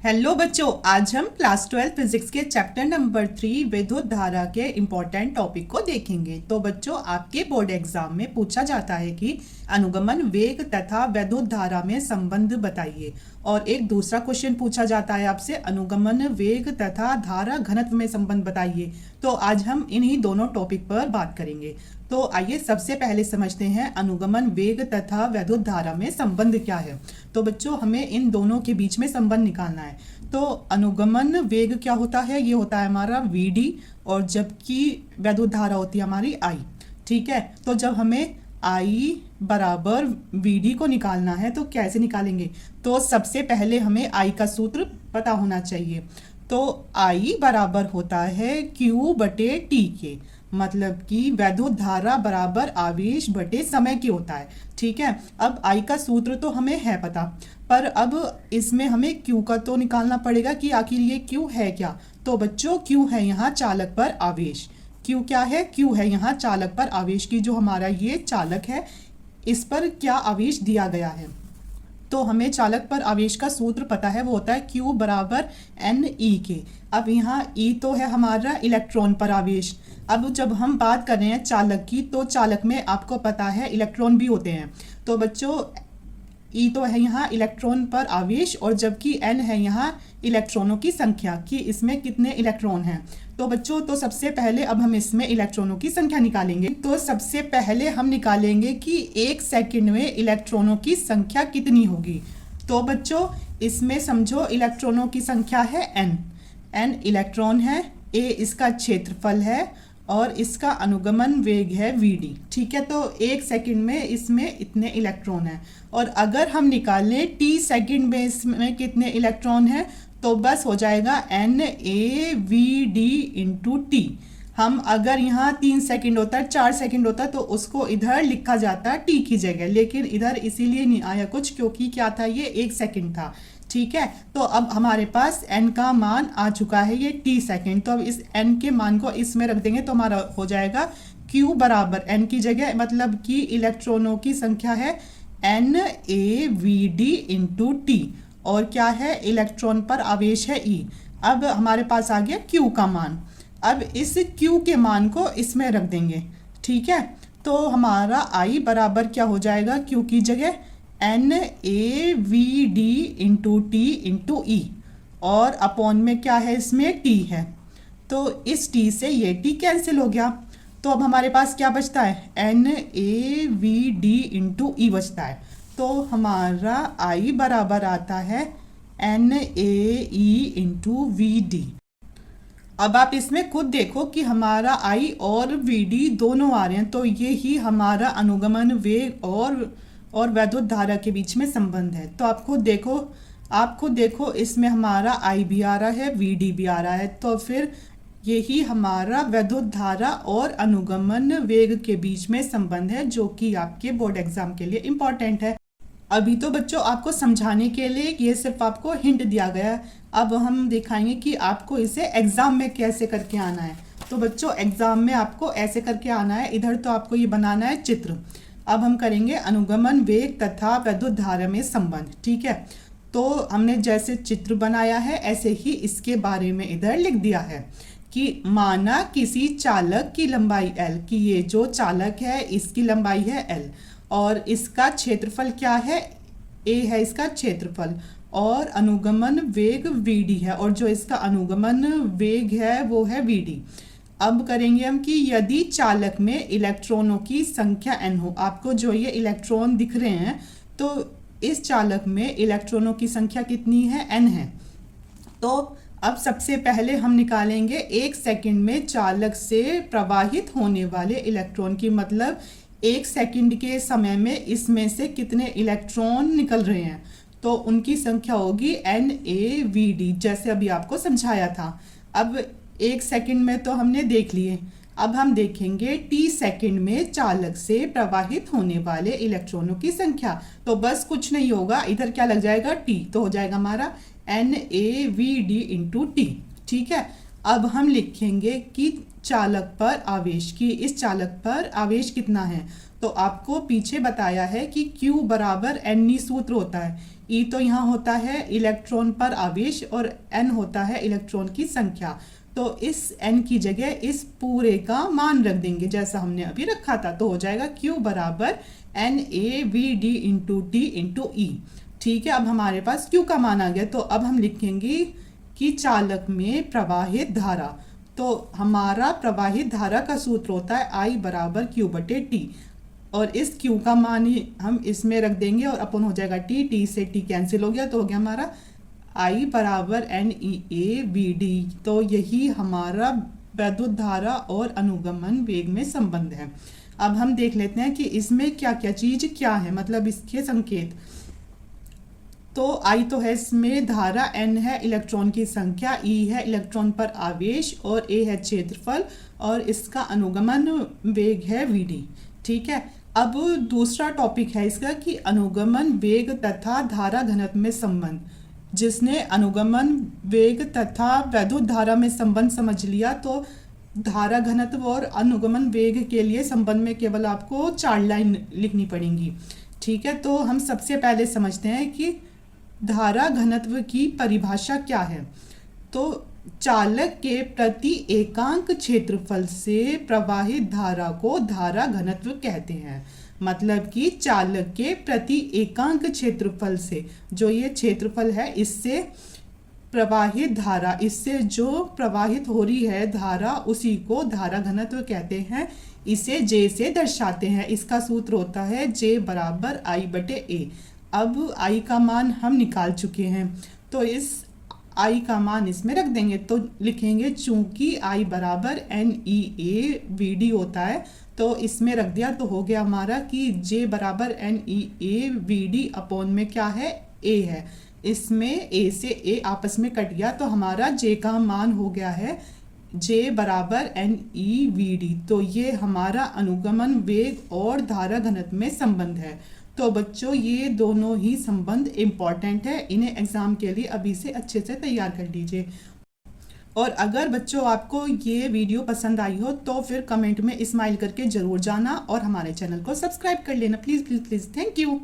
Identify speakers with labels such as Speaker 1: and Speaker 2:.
Speaker 1: Hello बच्चों, आज हम क्लास 12 फिजिक्स के चैप्टर नंबर 3 विद्युत धारा के इम्पोर्टेंट टॉपिक को देखेंगे। तो बच्चों, आपके बोर्ड एग्जाम में पूछा जाता है कि अनुगमन वेग तथा विद्युत धारा में संबंध बताइए। और एक दूसरा क्वेश्चन पूछा जाता है आपसे, अनुगमन वेग तथा धारा घनत्व में संबंध बताइए। तो आज हम इन्हीं दोनों टॉपिक पर बात करेंगे। तो आइए सबसे पहले समझते हैं अनुगमन वेग तथा विद्युत धारा में संबंध क्या है। तो बच्चों, हमें इन दोनों के बीच में संबंध निकालना है। तो अनुगमन वेग क्या होता है? ये होता है हमारा Vd, और जबकि विद्युत धारा होती है हमारी I। ठीक है, तो जब हमें I बराबर Vd को निकालना है तो कैसे निकालेंगे? तो सबसे पहले हमें I का सूत्र पता होना चाहिए। तो I बराबर होता है Q बटे T के, मतलब कि विद्युत धारा बराबर आवेश बटे समय की होता है। ठीक है, अब I का सूत्र तो हमें है पता, पर अब इसमें हमें Q का तो निकालना पड़ेगा कि आखिर ये Q है क्या। तो बच्चों, Q है यहाँ चालक पर आवेश। Q क्या है? Q है यहाँ चालक पर आवेश की, जो हमारा ये चालक है इस पर क्या आवेश दिया गया है। तो हमें चालक पर आवेश का सूत्र पता है, वो होता है Q बराबर NE के। अब यहाँ E तो है हमारा इलेक्ट्रॉन पर आवेश। अब जब हम बात कर रहे हैं चालक की, तो चालक में आपको पता है इलेक्ट्रॉन भी होते हैं। तो बच्चों, E तो है यहाँ इलेक्ट्रॉन पर आवेश, और जबकि N है यहाँ इलेक्ट्रॉनों की संख्या कि इसमें कितने इलेक्ट्रॉन हैं। तो बच्चों, तो सबसे पहले अब हम इसमें इलेक्ट्रॉनों की संख्या निकालेंगे। तो सबसे पहले हम निकालेंगे कि एक सेकंड में इलेक्ट्रॉनों की संख्या कितनी होगी। तो बच्चों, इसमें समझो इलेक्ट्रॉनों की संख्या है n इलेक्ट्रॉन है, a इसका क्षेत्रफल है, और इसका अनुगमन वेग है Vd। ठीक है, तो एक सेकंड में इसमें इतने इलेक्ट्रॉन हैं। और अगर हम निकालें t सेकंड में इसमें कितने इलेक्ट्रॉन हैं, तो बस हो जाएगा NaVd इंटू टी। हम अगर यहाँ 3 सेकंड होता है, 4 सेकंड होता है, तो उसको इधर लिखा जाता है t की जगह, लेकिन इधर इसीलिए नहीं आया कुछ क्योंकि क्या था, ये 1 सेकंड था। ठीक है, तो अब हमारे पास n का मान आ चुका है, ये t सेकंड। तो अब इस n के मान को इसमें रख देंगे तो हमारा हो जाएगा q बराबर n की जगह, मतलब कि इलेक्ट्रॉनों की संख्या है NaVd इंटू टी, और क्या है, इलेक्ट्रॉन पर आवेश है E। अब हमारे पास आ गया Q का मान। अब इस Q के मान को इसमें रख देंगे। ठीक है, तो हमारा I बराबर क्या हो जाएगा, Q की जगह NaVd इंटू टी इंटू ई, और अपॉन में क्या है, इसमें T है। तो इस T से ये T कैंसिल हो गया। तो अब हमारे पास क्या बचता है, NaVd इंटू ई बचता है। तो हमारा I बराबर आता है NaE इंटू Vd। अब आप इसमें खुद देखो कि हमारा I और Vd दोनों आ रहे हैं, तो ये ही हमारा अनुगमन वेग और विद्युत धारा के बीच में संबंध है। तो आप खुद देखो इसमें हमारा I भी आ रहा है, Vd भी आ रहा है, तो फिर यही हमारा विद्युत धारा और अनुगमन वेग के बीच में संबंध है, जो कि आपके बोर्ड एग्जाम के लिए इम्पोर्टेंट है। अभी तो बच्चों आपको समझाने के लिए ये सिर्फ आपको हिंट दिया गया है, अब हम दिखाएंगे कि आपको इसे एग्जाम में कैसे करके आना है। तो बच्चों, एग्जाम में आपको ऐसे करके आना है, इधर तो आपको ये बनाना है चित्र। अब हम करेंगे अनुगमन वेग तथा विद्युत धारा में संबंध। ठीक है, तो हमने जैसे चित्र बनाया है ऐसे ही इसके बारे में इधर लिख दिया है कि माना किसी चालक की लंबाई L, कि ये जो चालक है इसकी लंबाई है L, और इसका क्षेत्रफल क्या है, A है इसका क्षेत्रफल, और अनुगमन वेग Vd है, और जो इसका अनुगमन वेग है वो है Vd। अब करेंगे हम कि यदि चालक में इलेक्ट्रॉनों की संख्या n हो, आपको जो ये इलेक्ट्रॉन दिख रहे हैं, तो इस चालक में इलेक्ट्रॉनों की संख्या कितनी है, n है। तो अब सबसे पहले हम निकालेंगे एक सेकंड में चालक से प्रवाहित होने वाले इलेक्ट्रॉन की, मतलब एक सेकंड के समय में इसमें से कितने इलेक्ट्रॉन निकल रहे हैं, तो उनकी संख्या होगी NaVd, जैसे अभी आपको समझाया था। अब एक सेकंड में तो हमने देख लिए, अब हम देखेंगे t सेकंड में चालक से प्रवाहित होने वाले इलेक्ट्रॉनों की संख्या। तो बस कुछ नहीं होगा, इधर क्या लग जाएगा, t, तो हो जाएगा हमारा NaVd इंटू टी। ठीक है, अब हम लिखेंगे कि चालक पर आवेश, की इस चालक पर आवेश कितना है, तो आपको पीछे बताया है कि Q बराबर N सूत्र होता है। E तो यहाँ होता है इलेक्ट्रॉन पर आवेश और N होता है इलेक्ट्रॉन की संख्या। तो इस N की जगह इस पूरे का मान रख देंगे जैसा हमने अभी रखा था, तो हो जाएगा Q बराबर NaVd into T into E। ठीक है, अब हमारे पास Q का मान आ गया, तो अब हम लिखेंगे कि चालक में प्रवाहित धारा। तो हमारा प्रवाहित धारा का सूत्र होता है I बराबर Q बटे T, और इस Q का मान ही हम इसमें रख देंगे और अपन हो जाएगा T से T कैंसिल हो गया, तो हो गया हमारा I बराबर NeAVd। तो यही हमारा वैद्युत धारा और अनुगमन वेग में संबंध है। अब हम देख लेते हैं कि इसमें क्या क्या चीज क्या है, मतलब इसके संकेत। तो I तो है इसमें धारा, N है इलेक्ट्रॉन की संख्या, E है इलेक्ट्रॉन पर आवेश और A है क्षेत्रफल और इसका अनुगमन वेग है Vd। ठीक है, अब दूसरा टॉपिक है इसका कि अनुगमन वेग तथा धारा घनत्व में संबंध। जिसने अनुगमन वेग तथा वैद्युत धारा में संबंध समझ लिया, तो धारा घनत्व और अनुगमन वेग के लिए संबंध में केवल आपको 4 लाइन लिखनी पड़ेंगी। ठीक है, तो हम सबसे पहले समझते हैं कि धारा घनत्व की परिभाषा क्या है। तो चालक के प्रति एकांक क्षेत्रफल से प्रवाहित धारा को धारा घनत्व कहते हैं। मतलब कि चालक के प्रति एकांक क्षेत्रफल से, जो ये क्षेत्रफल है, इससे प्रवाहित धारा, इससे जो प्रवाहित हो रही है धारा, उसी को धारा घनत्व कहते हैं। इसे J से दर्शाते हैं। इसका सूत्र होता है J बराबर I बटे A। अब I का मान हम निकाल चुके हैं, तो इस I का मान इसमें रख देंगे। तो लिखेंगे चूंकि I बराबर NeAVd होता है, तो इसमें रख दिया, तो हो गया हमारा कि J बराबर NeAVd अपॉन में क्या है, A है। इसमें A से A आपस में कट गया, तो हमारा J का मान हो गया है J बराबर NeVd। तो ये हमारा अनुगमन वेग और धारा घनत्व में संबंध है। तो बच्चों ये दोनों ही संबंध इम्पॉर्टेंट है, इन्हें एग्जाम के लिए अभी से अच्छे से तैयार कर लीजिए। और अगर बच्चों आपको ये वीडियो पसंद आई हो तो फिर कमेंट में स्माइल करके ज़रूर जाना और हमारे चैनल को सब्सक्राइब कर लेना, please please please. Thank you.